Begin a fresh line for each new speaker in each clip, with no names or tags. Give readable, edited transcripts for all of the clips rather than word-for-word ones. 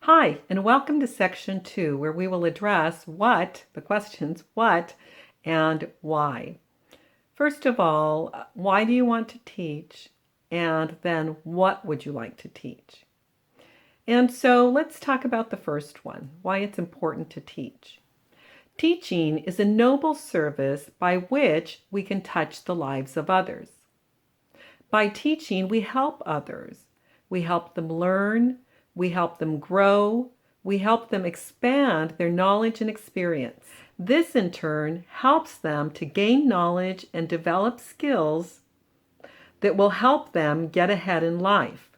Hi, and welcome to section 2, where we will address the questions what and why. First of all, why do you want to teach? And then what would you like to teach? And so let's talk about the first one, why it's important to teach. Teaching is a noble service by which we can touch the lives of others. By teaching, we help others. We help them learn, we help them grow, we help them expand their knowledge and experience. This in turn helps them to gain knowledge and develop skills that will help them get ahead in life.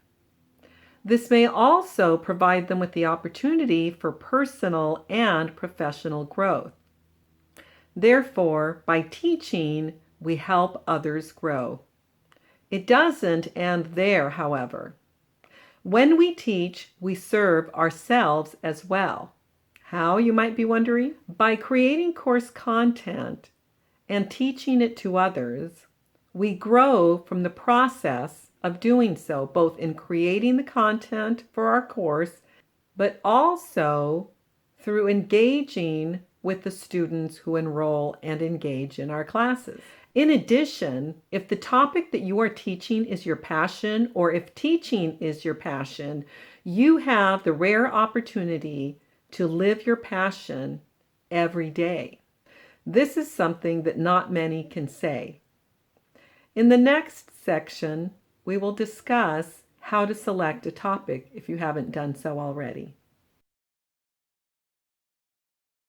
This may also provide them with the opportunity for personal and professional growth. Therefore, by teaching, we help others grow. It doesn't end there, however. When we teach, we serve ourselves as well. How, you might be wondering? By creating course content and teaching it to others, we grow from the process of doing so, both in creating the content for our course, but also through engaging with the students who enroll and engage in our classes. In addition, if the topic that you are teaching is your passion, or if teaching is your passion, you have the rare opportunity to live your passion every day. This is something that not many can say. In the next section, we will discuss how to select a topic if you haven't done so already.